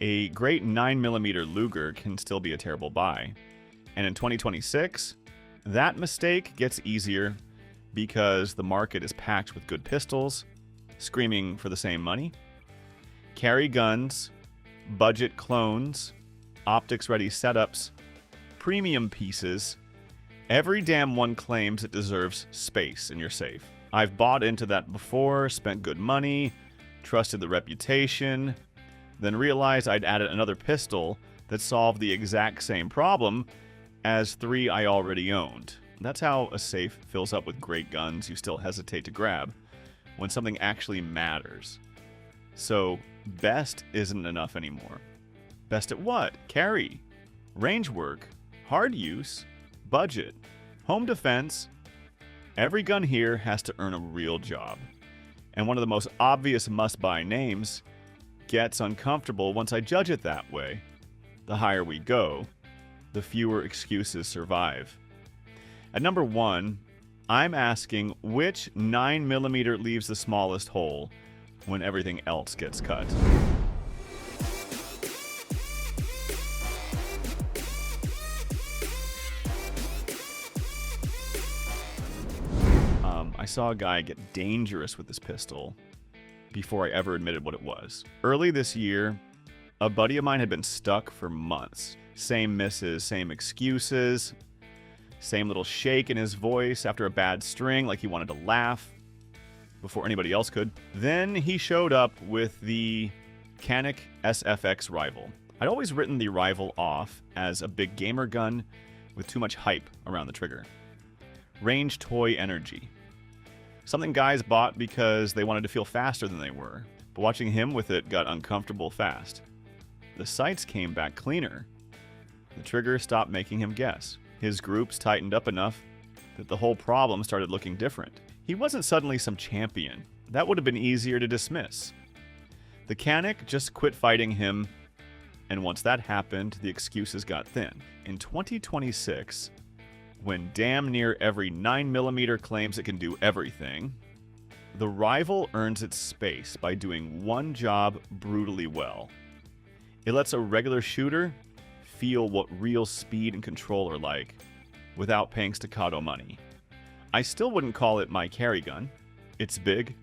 A great 9mm Luger can still be a terrible buy. And in 2026, that mistake gets easier because the market is packed with good pistols, screaming for the same money, carry guns, budget clones, optics-ready setups, premium pieces. Every damn one claims it deserves space in your safe. I've bought into that before, spent good money, trusted the reputation, then realized I'd added another pistol that solved the exact same problem as 3 I already owned. That's how a safe fills up with great guns you still hesitate to grab when something actually matters. So, best isn't enough anymore. Best at what? Carry, range work, hard use, budget, home defense. Every gun here has to earn a real job. And one of the most obvious must-buy names gets uncomfortable once I judge it that way. The higher we go, the fewer excuses survive. At number 1, I'm asking which 9mm leaves the smallest hole when everything else gets cut. I saw a guy get dangerous with this pistol before I ever admitted what it was. Early this year, a buddy of mine had been stuck for months. Same misses, same excuses, same little shake in his voice after a bad string, like he wanted to laugh before anybody else could. Then he showed up with the Canik SFx Rival. I'd always written the Rival off as a big gamer gun with too much hype around the trigger. Range toy energy. Something guys bought because they wanted to feel faster than they were, but watching him with it got uncomfortable fast. The sights came back cleaner. The trigger stopped making him guess. His groups tightened up enough that the whole problem started looking different. He wasn't suddenly some champion. That would have been easier to dismiss. The Canik just quit fighting him, and once that happened, the excuses got thin. In 2026, when damn near every 9mm claims it can do everything, the Rival earns its space by doing one job brutally well. It lets a regular shooter feel what real speed and control are like without paying staccato money. I still wouldn't call it my carry gun. It's big.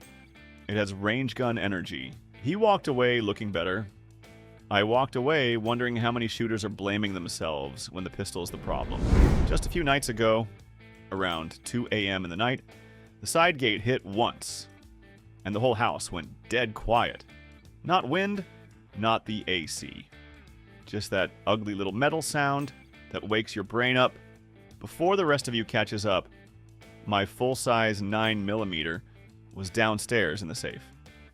It has range gun energy. He walked away looking better. I walked away wondering how many shooters are blaming themselves when the pistol's the problem. Just a few nights ago, around 2 a.m. in the night, the side gate hit once, and the whole house went dead quiet. Not wind, not the AC. Just that ugly little metal sound that wakes your brain up. Before the rest of you catches up, my full-size 9mm was downstairs in the safe.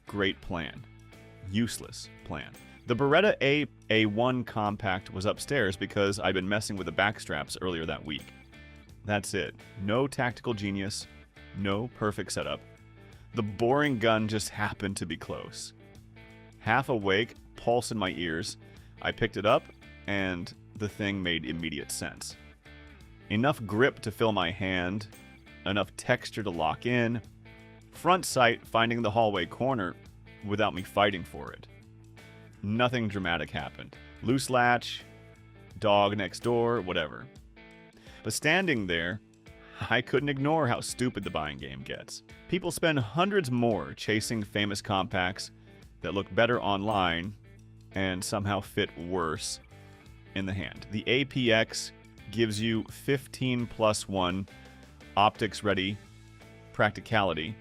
Great plan. Useless plan. The Beretta A1 Compact was upstairs because I'd been messing with the backstraps earlier that week. That's it. No tactical genius, no perfect setup. The boring gun just happened to be close. Half awake, pulse in my ears, I picked it up, and the thing made immediate sense. Enough grip to fill my hand, enough texture to lock in, front sight finding the hallway corner without me fighting for it. Nothing dramatic happened. Loose latch, dog next door, whatever. But standing there, I couldn't ignore how stupid the buying game gets. People spend hundreds more chasing famous compacts that look better online and somehow fit worse in the hand. The APX gives you 15+1 optics-ready practicality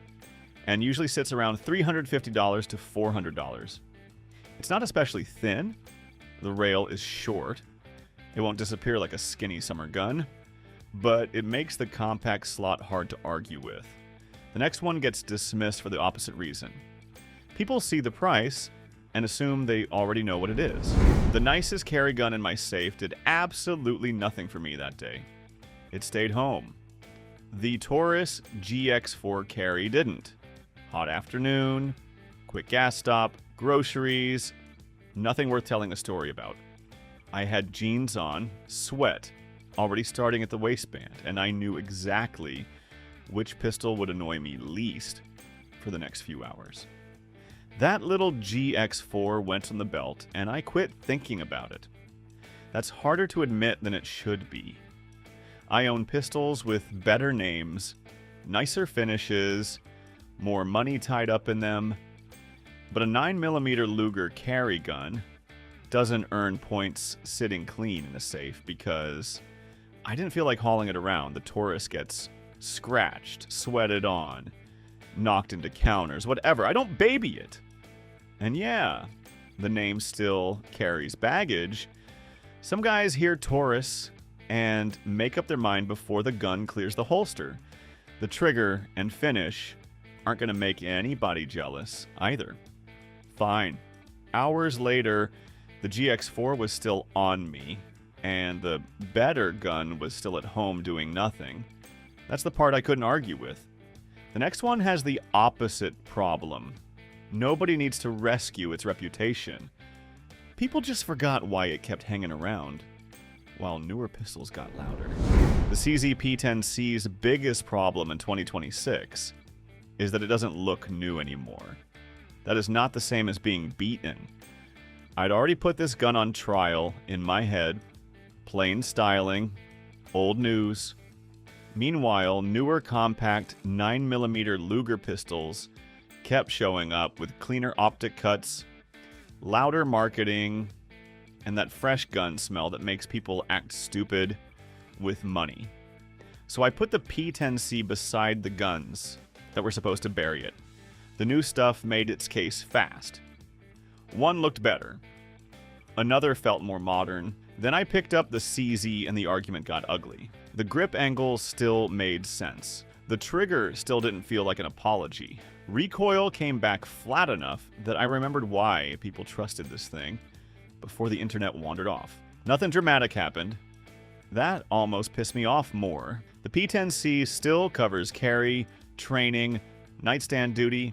and usually sits around $350 to $400. It's not especially thin. The rail is short. It won't disappear like a skinny summer gun, but it makes the compact slot hard to argue with. The next one gets dismissed for the opposite reason. People see the price and assume they already know what it is. The nicest carry gun in my safe did absolutely nothing for me that day. It stayed home. The Taurus GX4 Carry didn't. Hot afternoon, quick gas stop, groceries, nothing worth telling a story about. I had jeans on, sweat, already starting at the waistband, and I knew exactly which pistol would annoy me least for the next few hours. That little GX4 went on the belt, and I quit thinking about it. That's harder to admit than it should be. I own pistols with better names, nicer finishes, more money tied up in them, but a 9mm Luger Carry gun doesn't earn points sitting clean in a safe because I didn't feel like hauling it around. The Taurus gets scratched, sweated on, knocked into counters, whatever. I don't baby it. And yeah, the name still carries baggage. Some guys hear Taurus and make up their mind before the gun clears the holster. The trigger and finish aren't going to make anybody jealous either. Fine. Hours later, the GX4 was still on me, and the better gun was still at home doing nothing. That's the part I couldn't argue with. The next one has the opposite problem. Nobody needs to rescue its reputation. People just forgot why it kept hanging around, while newer pistols got louder. The CZ P10C's biggest problem in 2026 is that it doesn't look new anymore. That is not the same as being beaten. I'd already put this gun on trial in my head. Plain styling, old news. Meanwhile, newer compact 9mm Luger pistols kept showing up with cleaner optic cuts, louder marketing, and that fresh gun smell that makes people act stupid with money. So I put the P10C beside the guns that were supposed to bury it. The new stuff made its case fast. One looked better. Another felt more modern. Then I picked up the CZ and the argument got ugly. The grip angle still made sense. The trigger still didn't feel like an apology. Recoil came back flat enough that I remembered why people trusted this thing before the internet wandered off. Nothing dramatic happened. That almost pissed me off more. The P10C still covers carry, training, nightstand duty,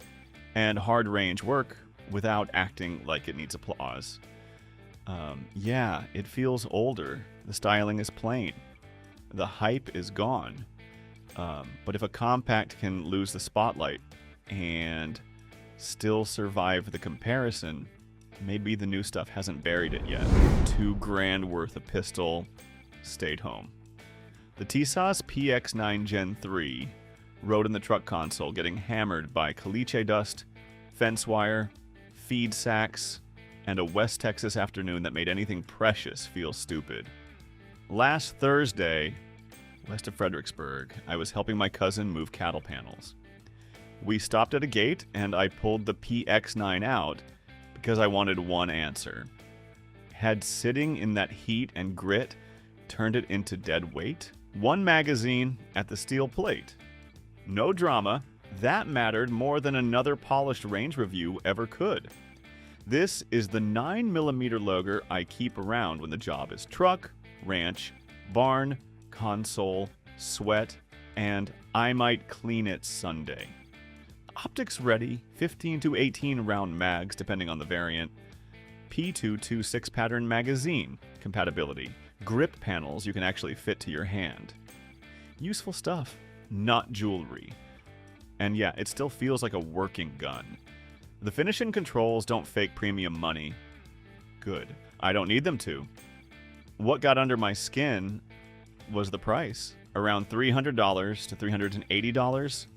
and hard range work without acting like it needs applause. Yeah, it feels older. The styling is plain. The hype is gone. But if a compact can lose the spotlight and still survive the comparison, maybe the new stuff hasn't buried it yet. $2,000 worth of pistol stayed home. The Tisas PX-9 Gen 3 rode in the truck console, getting hammered by caliche dust, fence wire, feed sacks, and a West Texas afternoon that made anything precious feel stupid. Last Thursday, west of Fredericksburg, I was helping my cousin move cattle panels. We stopped at a gate, and I pulled the PX9 out because I wanted one answer. Had sitting in that heat and grit turned it into dead weight? One magazine at the steel plate. No drama. That mattered more than another polished range review ever could. This is the 9mm Luger I keep around when the job is truck, ranch, barn, console, sweat, and I might clean it Sunday. Optics ready, 15 to 18 round mags depending on the variant, P226 pattern magazine compatibility, grip panels you can actually fit to your hand. Useful stuff, not jewelry. And yeah, it still feels like a working gun. The finish and controls don't fake premium money. Good. I don't need them to. What got under my skin was the price. Around $300 to $380.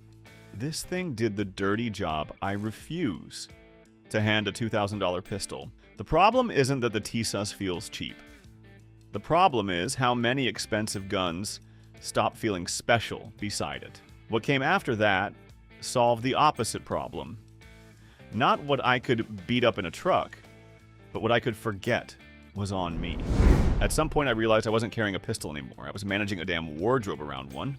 This thing did the dirty job I refuse to hand a $2,000 pistol. The problem isn't that the Tisas feels cheap. The problem is how many expensive guns stop feeling special beside it. What came after that solved the opposite problem. Not what I could beat up in a truck, but what I could forget was on me. At some point I realized I wasn't carrying a pistol anymore. I was managing a damn wardrobe around one.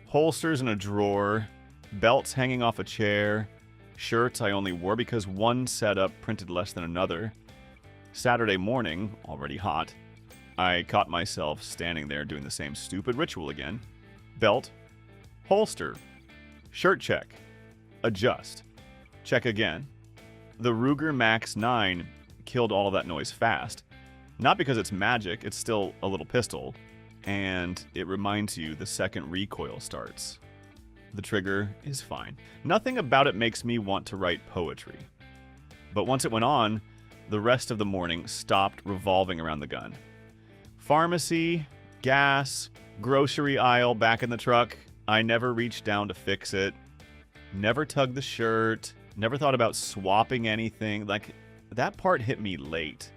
Holsters in a drawer, belts hanging off a chair, shirts I only wore because one setup printed less than another. Saturday morning, already hot, I caught myself standing there doing the same stupid ritual again. Belt, holster, shirt check, adjust, check again. The Ruger Max 9 killed all of that noise fast. Not because it's magic, it's still a little pistol, and it reminds you the second recoil starts. The trigger is fine. Nothing about it makes me want to write poetry. But once it went on, the rest of the morning stopped revolving around the gun. Pharmacy, gas, grocery aisle back in the truck. I never reached down to fix it. Never tugged the shirt. Never thought about swapping anything. Like, that part hit me late.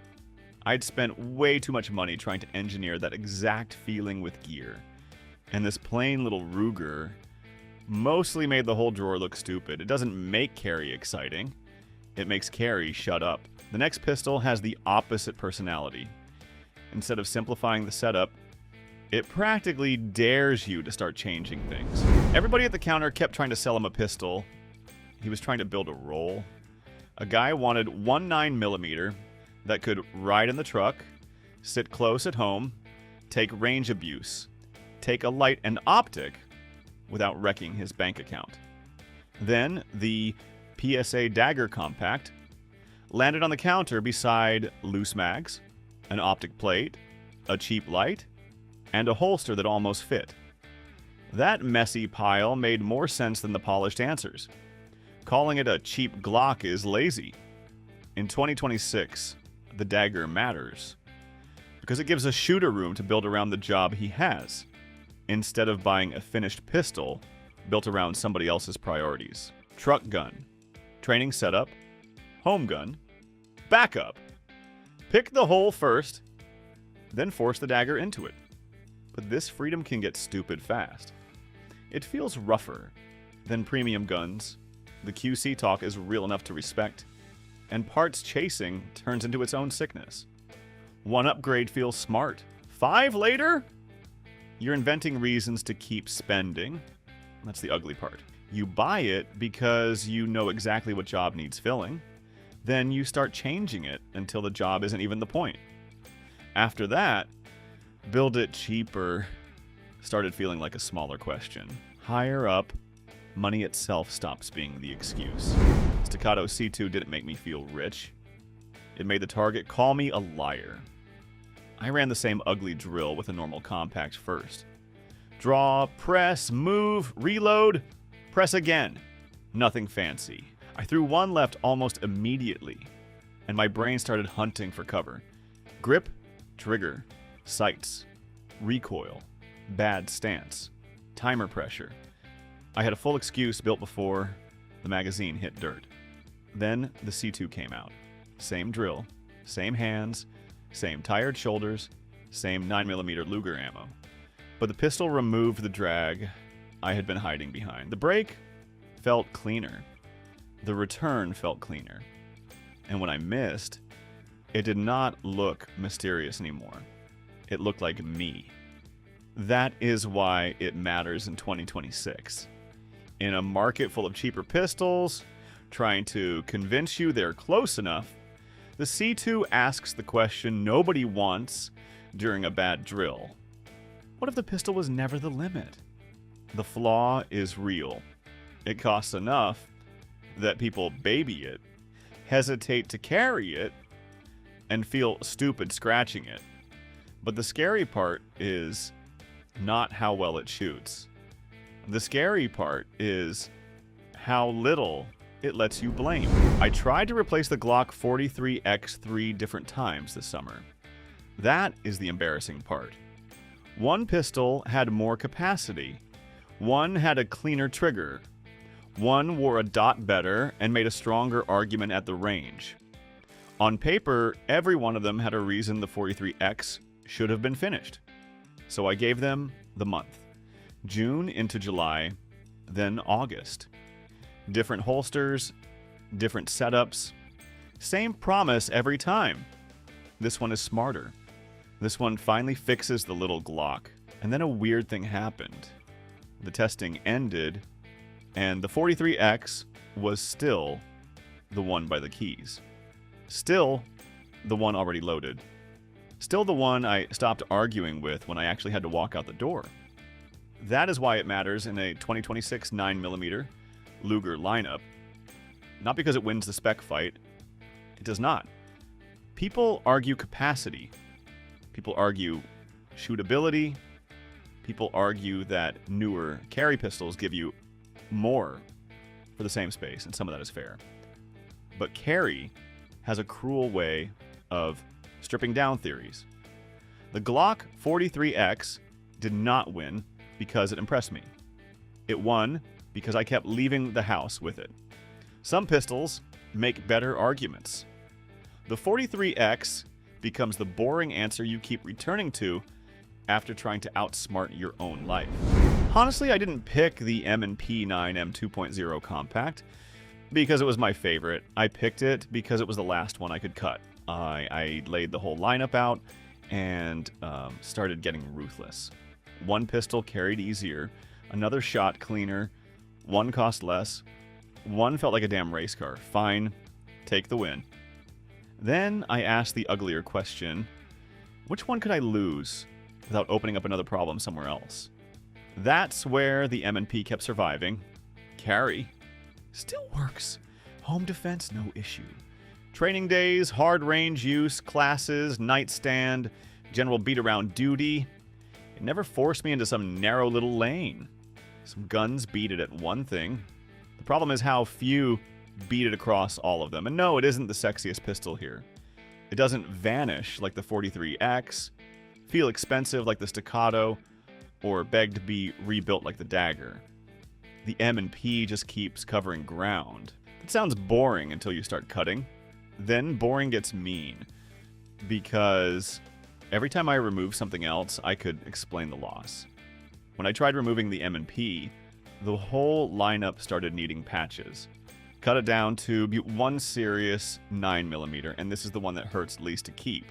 I'd spent way too much money trying to engineer that exact feeling with gear. And this plain little Ruger mostly made the whole drawer look stupid. It doesn't make carry exciting. It makes carry shut up. The next pistol has the opposite personality. Instead of simplifying the setup, it practically dares you to start changing things. Everybody at the counter kept trying to sell him a pistol. He was trying to build a roll. A guy wanted one 9mm that could ride in the truck, sit close at home, take range abuse, take a light and optic without wrecking his bank account. Then the PSA Dagger Compact landed on the counter beside loose mags, an optic plate, a cheap light, and a holster that almost fit. That messy pile made more sense than the polished answers. Calling it a cheap Glock is lazy. In 2026, the Dagger matters because it gives a shooter room to build around the job he has, instead of buying a finished pistol built around somebody else's priorities. Truck gun, training setup, home gun, backup. Pick the hole first, then force the Dagger into it. But this freedom can get stupid fast. It feels rougher than premium guns. The QC talk is real enough to respect, and parts chasing turns into its own sickness. One upgrade feels smart. 5 later? You're inventing reasons to keep spending. That's the ugly part. You buy it because you know exactly what job needs filling. Then you start changing it until the job isn't even the point. After that, build it cheaper started feeling like a smaller question. Higher up, money itself stops being the excuse. Staccato C2 didn't make me feel rich. It made the target call me a liar. I ran the same ugly drill with a normal compact first. Draw, press, move, reload, press again. Nothing fancy. I threw one left almost immediately, and my brain started hunting for cover. Grip, trigger, sights, recoil, bad stance, timer pressure. I had a full excuse built before the magazine hit dirt. Then the C2 came out. Same drill, same hands, same tired shoulders, same 9mm Luger ammo. But the pistol removed the drag I had been hiding behind. The break felt cleaner. The return felt cleaner. And when I missed, it did not look mysterious anymore. It looked like me. That is why it matters in 2026. In a market full of cheaper pistols, trying to convince you they're close enough, the C2 asks the question nobody wants during a bad drill. What if the pistol was never the limit? The flaw is real. It costs enough that people baby it, hesitate to carry it, and feel stupid scratching it. But the scary part is not how well it shoots. The scary part is how little it lets you blame. I tried to replace the Glock 43X 3 different times this summer. That is the embarrassing part. One pistol had more capacity. One had a cleaner trigger. One wore a dot better and made a stronger argument at the range. On paper, every one of them had a reason the 43X should have been finished. So I gave them the month. June into July, then August. Different holsters, different setups. Same promise every time. This one is smarter. This one finally fixes the little Glock. And then a weird thing happened. The testing ended, and the 43X was still the one by the keys. Still the one already loaded. Still the one I stopped arguing with when I actually had to walk out the door. That is why it matters in a 2026 9mm Luger lineup. Not because it wins the spec fight. It does not. People argue capacity. People argue shootability. People argue that newer carry pistols give you more for the same space, and some of that is fair. But carry has a cruel way of stripping down theories. The Glock 43X did not win because it impressed me. It won because I kept leaving the house with it. Some pistols make better arguments. The 43X becomes the boring answer you keep returning to after trying to outsmart your own life. Honestly, I didn't pick the M&P 9M 2.0 Compact because it was my favorite. I picked it because it was the last one I could cut. I laid the whole lineup out and started getting ruthless. One pistol carried easier, another shot cleaner, one cost less, one felt like a damn race car. Fine, take the win. Then I asked the uglier question, which one could I lose without opening up another problem somewhere else? That's where the M&P kept surviving. Carry still works. Home defense, no issue. Training days, hard range use, classes, nightstand, general beat around duty. It never forced me into some narrow little lane. Some guns beat it at one thing. The problem is how few beat it across all of them. And no, it isn't the sexiest pistol here. It doesn't vanish like the 43X, feel expensive like the Staccato, or beg to be rebuilt like the Dagger. The M&P just keeps covering ground. It sounds boring until you start cutting. Then boring gets mean, because every time I remove something else, I could explain the loss. When I tried removing the M&P, the whole lineup started needing patches. Cut it down to one serious 9mm, and this is the one that hurts least to keep,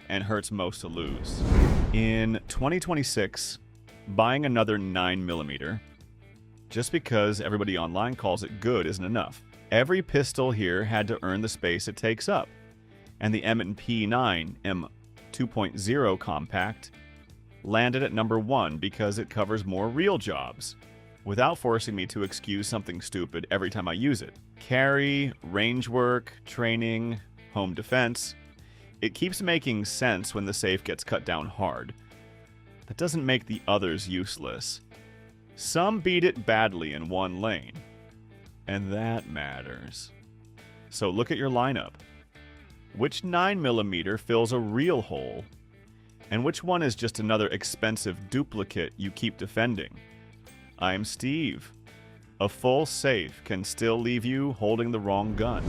and hurts most to lose. In 2026, buying another 9mm, just because everybody online calls it good, isn't enough. Every pistol here had to earn the space it takes up, and the M&P 9M 2.0 Compact landed at number 1 because it covers more real jobs, without forcing me to excuse something stupid every time I use it. Carry, range work, training, home defense. It keeps making sense when the safe gets cut down hard. That doesn't make the others useless. Some beat it badly in one lane, and that matters. So look at your lineup. Which 9mm fills a real hole, and which one is just another expensive duplicate you keep defending? I'm Steve. A full safe can still leave you holding the wrong gun.